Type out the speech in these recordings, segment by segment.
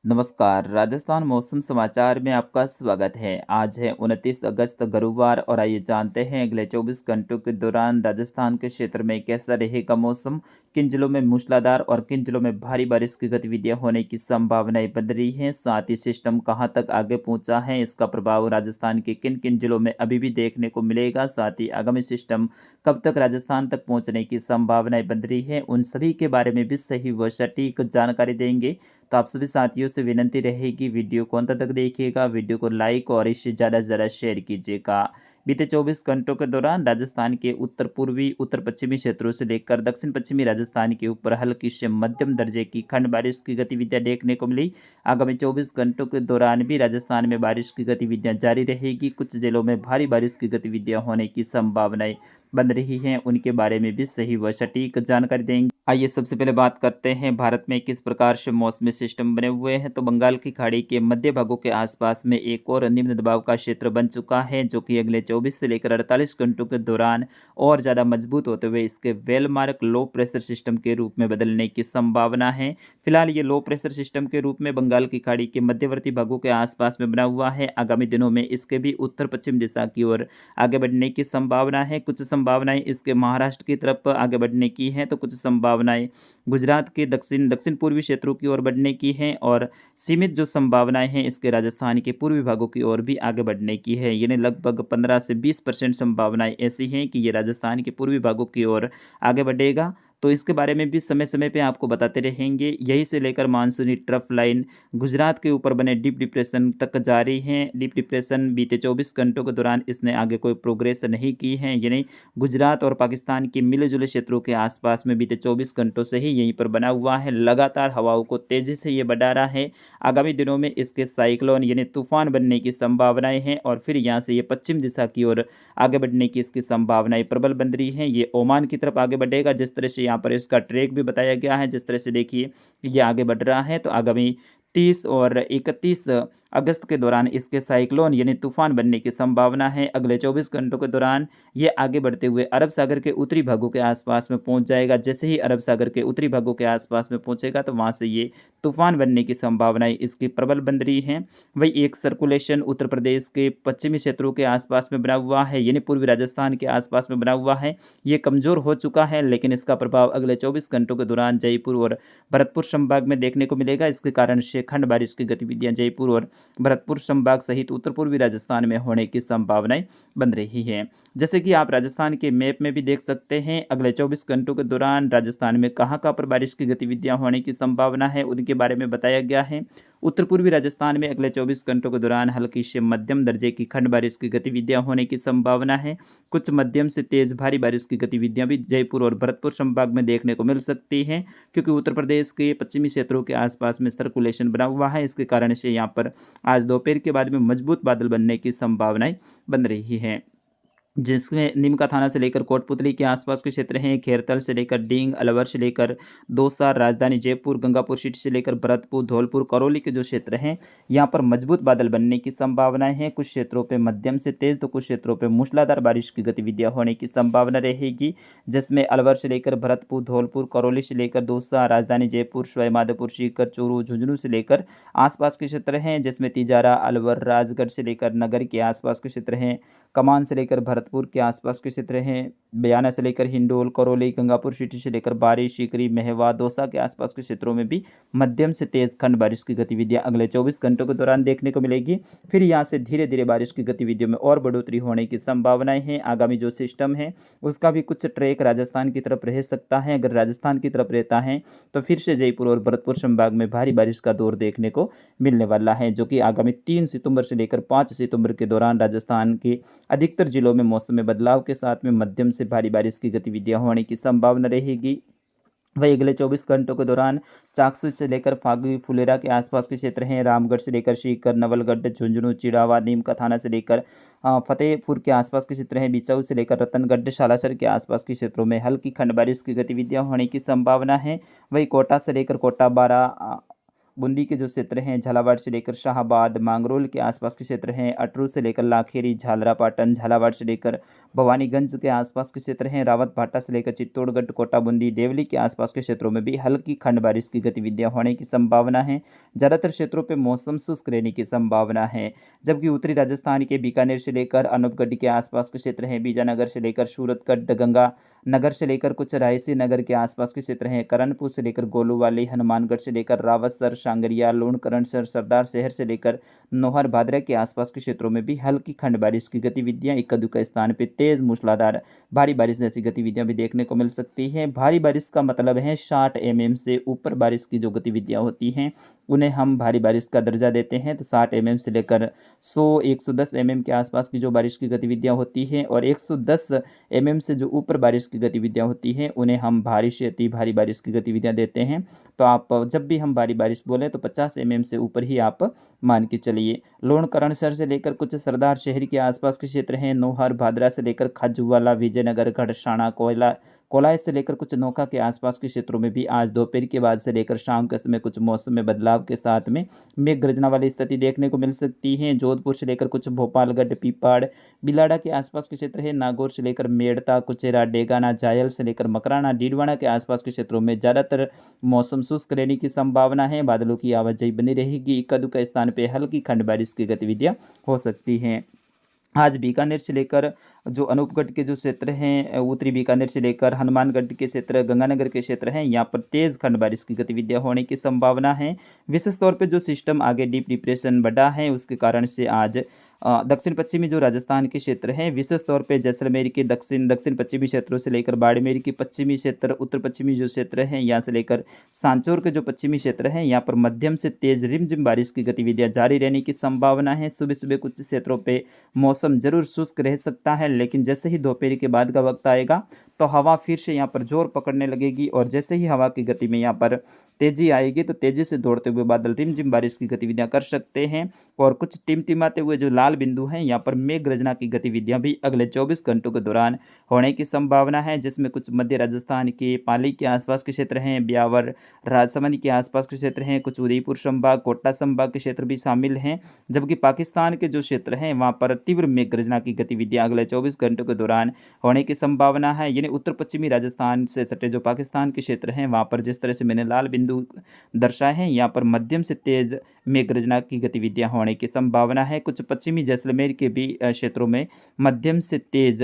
नमस्कार, राजस्थान मौसम समाचार में आपका स्वागत है। आज है 29 अगस्त गुरुवार और आइए जानते हैं अगले 24 घंटों के दौरान राजस्थान के क्षेत्र में कैसा रहेगा मौसम, किन जिलों में मूसलाधार और किन जिलों में भारी बारिश की गतिविधियां होने की संभावनाएं बन रही हैं। साथ ही सिस्टम कहां तक आगे पहुंचा है, इसका प्रभाव राजस्थान के किन किन जिलों में अभी भी देखने को मिलेगा। साथ ही आगामी सिस्टम कब तक राजस्थान तक पहुंचने की संभावनाएं बन रही है, उन सभी के बारे में भी सही व सटीक जानकारी देंगे। तो आप सभी साथियों से विनती रहेगी, वीडियो को अंत तक देखिएगा, वीडियो को लाइक और इसे ज़्यादा से ज़्यादा शेयर कीजिएगा। बीते 24 घंटों के दौरान राजस्थान के उत्तर पूर्वी उत्तर पश्चिमी क्षेत्रों से लेकर दक्षिण पश्चिमी राजस्थान के ऊपर हल्की से मध्यम दर्जे की खंड बारिश की गतिविधियां देखने को मिली। आगामी 24 घंटों के दौरान भी राजस्थान में बारिश की गतिविधियां जारी रहेगी। कुछ जिलों में भारी बारिश की गतिविधियां होने की संभावनाएं बन रही हैं, उनके बारे में भी सही व सटीक जानकारी देंगे। आइए सबसे पहले बात करते हैं भारत में किस प्रकार से मौसमी सिस्टम बने हुए हैं। तो बंगाल की खाड़ी के मध्य भागों के आसपास में एक और निम्न दबाव का क्षेत्र बन चुका है, जो कि अगले 24 से लेकर 48 घंटों के दौरान और ज़्यादा मजबूत होते हुए इसके वेलमार्क लो प्रेशर सिस्टम के रूप में बदलने की संभावना है। फिलहाल ये लो प्रेशर सिस्टम के रूप में बंगाल की खाड़ी के मध्यवर्ती भागों के आसपास में बना हुआ है। आगामी दिनों में इसके भी उत्तर पश्चिम दिशा की ओर आगे बढ़ने की संभावना है। कुछ संभावनाएं इसके महाराष्ट्र की तरफ आगे बढ़ने की हैं, तो कुछ संभावनाएं गुजरात के दक्षिण दक्षिण पूर्वी क्षेत्रों की ओर बढ़ने की हैं और सीमित जो संभावनाएं हैं इसके राजस्थान के पूर्वी भागों की ओर भी आगे बढ़ने की है। यानी लगभग 15 से 20% संभावनाएं ऐसी हैं कि ये राजस्थान के पूर्वी भागों की ओर आगे बढ़ेगा। तो इसके बारे में भी समय समय पे आपको बताते रहेंगे। यही से लेकर मानसूनी ट्रफ लाइन गुजरात के ऊपर बने डीप डिप्रेशन तक जारी हैं। डीप डिप्रेशन बीते 24 घंटों के दौरान इसने आगे कोई प्रोग्रेस नहीं की है। यानी गुजरात और पाकिस्तान के मिले जुले क्षेत्रों के आसपास में बीते 24 घंटों से ही यहीं पर बना हुआ है। लगातार हवाओं को तेज़ी से ये बढ़ा रहा है। आगामी दिनों में इसके साइक्लोन यानी तूफान बनने की संभावनाएं हैं और फिर यहाँ से ये पश्चिम दिशा की ओर आगे बढ़ने की इसकी संभावनाएं प्रबल बन रही हैं। ये ओमान की तरफ आगे बढ़ेगा। जिस तरह से यहाँ पर इसका ट्रैक भी बताया गया है, जिस तरह से देखिए ये आगे बढ़ रहा है, तो आगामी 30 और 31 अगस्त के दौरान इसके साइक्लोन यानी तूफान बनने की संभावना है। अगले 24 घंटों के दौरान ये आगे बढ़ते हुए अरब सागर के उत्तरी भागों के आसपास में पहुंच जाएगा। जैसे ही अरब सागर के उत्तरी भागों के आसपास में पहुंचेगा तो वहां से ये तूफान बनने की संभावनाएं इसकी प्रबल बन रही हैं। वही एक सर्कुलेशन उत्तर प्रदेश के पश्चिमी क्षेत्रों के आसपास में बना हुआ है, यानी पूर्वी राजस्थान के आसपास में बना हुआ है। ये कमज़ोर हो चुका है, लेकिन इसका प्रभाव अगले 24 घंटों के दौरान जयपुर और भरतपुर संभाग में देखने को मिलेगा। इसके कारण से खंड बारिश की गतिविधियां जयपुर और भरतपुर संभाग सहित उत्तर पूर्वी राजस्थान में होने की संभावनाएं बन रही हैं। जैसे कि आप राजस्थान के मैप में भी देख सकते हैं, अगले 24 घंटों के दौरान राजस्थान में कहाँ कहाँ पर बारिश की गतिविधियां होने की संभावना है, उनके बारे में बताया गया है। उत्तर पूर्वी राजस्थान में अगले 24 घंटों के दौरान हल्की से मध्यम दर्जे की खंड बारिश की गतिविधियां होने की संभावना है। कुछ मध्यम से तेज भारी बारिश की गतिविधियां भी जयपुर और भरतपुर संभाग में देखने को मिल सकती हैं, क्योंकि उत्तर प्रदेश के पश्चिमी क्षेत्रों के आसपास में सर्कुलेशन बना हुआ है। इसके कारण से यहाँ पर आज दोपहर के बाद में मजबूत बादल बनने की संभावनाएं बन रही हैं, जिसमें नीमका थाना से लेकर कोटपुतली के आसपास के क्षेत्र हैं। खेरतल से लेकर डींग, अलवर से लेकर दौसा, राजधानी जयपुर, गंगापुर सिटी से लेकर भरतपुर, धौलपुर, करौली के जो क्षेत्र हैं यहाँ पर मजबूत बादल बनने की संभावनाएं हैं। कुछ क्षेत्रों पे मध्यम से तेज तो कुछ क्षेत्रों पे मूसलाधार बारिश की गतिविधियां होने की संभावना रहेगी, जिसमें अलवर से लेकर भरतपुर, धौलपुर, करौली से लेकर दौसा, राजधानी जयपुर, सवाईमाधोपुर, सीकर, चूरू, झुंझुनू से लेकर आसपास के क्षेत्र हैं, जिसमें तिजारा, अलवर, राजगढ़ से लेकर नगर के आसपास के क्षेत्र हैं, कमान से लेकर भरतपुर के आसपास के क्षेत्र हैं, बयाना से लेकर हिंडोल, करौली, गंगापुर सिटी से लेकर बारी, सीकरी, मेहवा, दौसा के आसपास के क्षेत्रों में भी मध्यम से तेज खंड बारिश की गतिविधियां अगले 24 घंटों के दौरान देखने को मिलेगी। फिर यहां से धीरे धीरे बारिश की गतिविधियों में और बढ़ोतरी होने की संभावनाएं हैं। आगामी जो सिस्टम है उसका भी कुछ ट्रैक राजस्थान की तरफ रह सकता है। अगर राजस्थान की तरफ रहता है तो फिर से जयपुर और भरतपुर संभाग में भारी बारिश का दौर देखने को मिलने वाला है, जो कि आगामी 3 सितंबर से लेकर 5 सितंबर के दौरान राजस्थान के अधिकतर जिलों में मौसम में बदलाव के साथ में मध्यम से भारी बारिश की गतिविधियां होने की संभावना रहेगी। वही अगले 24 घंटों के दौरान चाकसू से लेकर फागू, फुलेरा के आसपास के क्षेत्र हैं, रामगढ़ से लेकर सीकर, नवलगढ़, झुंझुनू, चिड़ावा, नीमका थाना से लेकर फतेहपुर के आसपास के क्षेत्र हैं, बिचाऊ से लेकर रतनगढ़, सालासर के आसपास के क्षेत्रों में हल्की खंड बारिश की गतिविधियां होने की संभावना है। वही कोटा से लेकर कोटा बारा, बूंदी के जो क्षेत्र हैं, झालावाड़ से लेकर शाहबाद, मांगरोल के आसपास के क्षेत्र हैं, अटरू से लेकर लाखेरी, झालरापाटन, झालावाड़ से लेकर भवानीगंज के आसपास के क्षेत्र हैं, रावत भाटा से लेकर चित्तौड़गढ़, कोटा, बूंदी, देवली के आसपास के क्षेत्रों में भी हल्की खंड बारिश की गतिविधियां होने की संभावना है। ज़्यादातर क्षेत्रों पे मौसम शुष्क रहने की संभावना है। जबकि उत्तरी राजस्थान के बीकानेर से लेकर अनूपगढ़ के आसपास के क्षेत्र हैं, बीजानगर से लेकर सूरतगढ़, गंगा नगर से लेकर कुछ रायसी नगर के आसपास के क्षेत्र हैं, करणपुर से लेकर गोलूवाली, हनुमानगढ़ से लेकर रावतसर, सांगरिया, लूणकरणसर, सरदार शहर से लेकर नौहर, भादरा के आसपास के क्षेत्रों में भी हल्की खंड बारिश की गतिविधियां, इक्का दुक्का स्थान पर तेज मूसलाधार भारी बारिश जैसी गतिविधियां भी देखने को मिल सकती हैं। भारी बारिश का मतलब है 60 mm से ऊपर बारिश की जो गतिविधियां होती हैं उन्हें हम भारी बारिश का दर्जा देते हैं। तो 60 mm से लेकर 100-110 mm के आसपास की जो बारिश की गतिविधियां होती हैं और 110 mm से जो ऊपर बारिश की गतिविधियां होती हैं उन्हें हम भारी से अति भारी बारिश की गतिविधियां देते हैं। तो आप जब भी हम भारी बारिश बोलें तो 50 mm से ऊपर ही आप मान के चलिए। लोणकरणसर से लेकर कुछ सरदार शहर के आसपास के क्षेत्र हैं, नौहर, भादरा से लेकर खजुवाला, विजयनगर, गढ़शाणा, कोलाय से लेकर कुछ नौका के आसपास के क्षेत्रों में भी आज दोपहर के बाद से लेकर शाम के समय कुछ मौसम में बदलाव के साथ में मेघ गर्जना वाली स्थिति देखने को मिल सकती है। जोधपुर से लेकर कुछ भोपालगढ़, पीपाड़, बिलाड़ा के आसपास के क्षेत्र है, नागौर से लेकर मेड़ता, कुचेरा, डेगाना, जायल से लेकर मकराना, डीडवाना के आसपास के क्षेत्रों में ज़्यादातर मौसम शुष्क रहने की संभावना है। बादलों की आवाजाही बनी रहेगी, इक्का दुक्का स्थान पर हल्की खंड बारिश की गतिविधियाँ हो सकती हैं। आज बीकानेर से लेकर जो अनूपगढ़ के जो क्षेत्र हैं, उत्तरी बीकानेर से लेकर हनुमानगढ़ के क्षेत्र, गंगानगर के क्षेत्र हैं, यहाँ पर तेज़ खंड बारिश की गतिविधियाँ होने की संभावना है। विशेष तौर पे जो सिस्टम आगे डीप डिप्रेशन बढ़ा है उसके कारण से आज दक्षिण पश्चिमी जो राजस्थान के क्षेत्र हैं, विशेष तौर पे जैसलमेर के दक्षिण पश्चिमी क्षेत्रों से लेकर बाड़मेर के पश्चिमी क्षेत्र, उत्तर पश्चिमी जो क्षेत्र हैं, यहाँ से लेकर सांचौर के जो पश्चिमी क्षेत्र हैं, यहाँ पर मध्यम से तेज रिमझिम बारिश की गतिविधियाँ जारी रहने की संभावना है। सुबह सुबह कुछ क्षेत्रों पे मौसम जरूर शुष्क रह सकता है, लेकिन जैसे ही दोपहर के बाद का वक्त आएगा तो हवा फिर से यहाँ पर जोर पकड़ने लगेगी और जैसे ही हवा की गति में यहाँ पर तेजी आएगी तो तेजी से दौड़ते हुए बादल रिमझिम बारिश की गतिविधियां कर सकते हैं और कुछ टिमटिमाते हुए जो लाल बिंदु हैं यहाँ पर मेघ गर्जना की गतिविधियां भी अगले 24 घंटों के दौरान होने की संभावना है, जिसमें कुछ मध्य राजस्थान के पाली के आसपास के क्षेत्र हैं, ब्यावर, राजसमंद के आसपास के क्षेत्र हैं, कुछ उदयपुर संभाग, कोटा संभाग के क्षेत्र भी शामिल हैं। जबकि पाकिस्तान के जो क्षेत्र हैं वहाँ पर तीव्र मेघ गर्जना की गतिविधियां अगले 24 घंटों के दौरान होने की संभावना है। यानी उत्तर पश्चिमी राजस्थान से सटे जो पाकिस्तान के क्षेत्र हैं वहाँ पर जिस तरह से मैंने लाल बिंदु दर्शाए हैं, यहाँ पर मध्यम से तेज मेघ गर्जना की गतिविधियां होने की संभावना है। कुछ पश्चिमी जैसलमेर के भी क्षेत्रों में मध्यम से तेज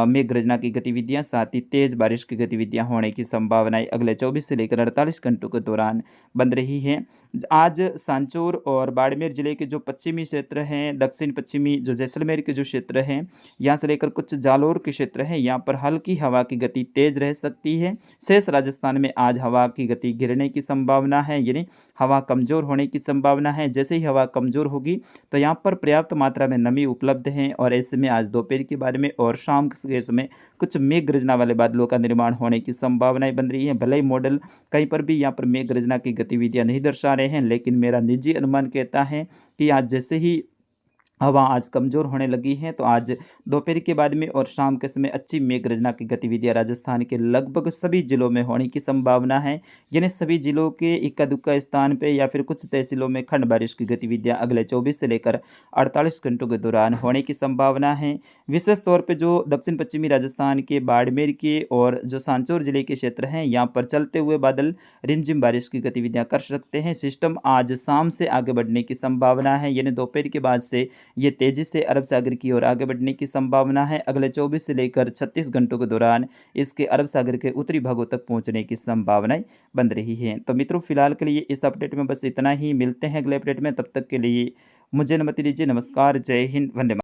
मेघ गर्जना की गतिविधियां, साथ ही तेज बारिश की गतिविधियां होने की संभावनाएं अगले 24 से लेकर 48 घंटों के दौरान बन रही हैं। आज सांचौर और बाड़मेर जिले के जो पश्चिमी क्षेत्र हैं, दक्षिण पश्चिमी जो जैसलमेर के जो क्षेत्र हैं, यहाँ से लेकर कुछ जालौर के क्षेत्र हैं, यहाँ पर हल्की हवा की गति तेज रह सकती है। शेष राजस्थान में आज हवा की गति गिरने की संभावना है, यानी हवा कमज़ोर होने की संभावना है। जैसे ही हवा कमज़ोर होगी तो यहाँ पर पर्याप्त मात्रा में नमी उपलब्ध है और ऐसे में आज दोपहर के बाद में और शाम के समय कुछ मेघ गर्जना वाले बादलों का निर्माण होने की संभावनाएं बन रही हैं। भले ही मॉडल कहीं पर भी यहाँ पर मेघ गर्जना की गतिविधियां नहीं दर्शा रहे हैं, लेकिन मेरा निजी अनुमान कहता है कि आज जैसे ही हवा आज कमज़ोर होने लगी है तो आज दोपहर के बाद में और शाम के समय अच्छी मेघ गर्जना की गतिविधियां राजस्थान के लगभग सभी जिलों में होने की संभावना है। यानी सभी जिलों के इक्का दुक्का स्थान पे या फिर कुछ तहसीलों में खंड बारिश की गतिविधियां अगले 24 से लेकर 48 घंटों के दौरान होने की संभावना है। विशेष तौर पर जो दक्षिण पश्चिमी राजस्थान के बाड़मेर के और जो सांचौर जिले के क्षेत्र हैं, यहाँ पर चलते हुए बादल रिमझिम बारिश की गतिविधियां कर सकते हैं। सिस्टम आज शाम से आगे बढ़ने की संभावना है, यानी दोपहर के बाद से ये तेजी से अरब सागर की ओर आगे बढ़ने की संभावना है। अगले 24 से लेकर 36 घंटों के दौरान इसके अरब सागर के उत्तरी भागों तक पहुंचने की संभावनाएं बन रही हैं। तो मित्रों, फिलहाल के लिए इस अपडेट में बस इतना ही। मिलते हैं अगले अपडेट में, तब तक के लिए मुझे अनुमति दीजिए। नमस्कार, जय हिंद, वंदे मातरम।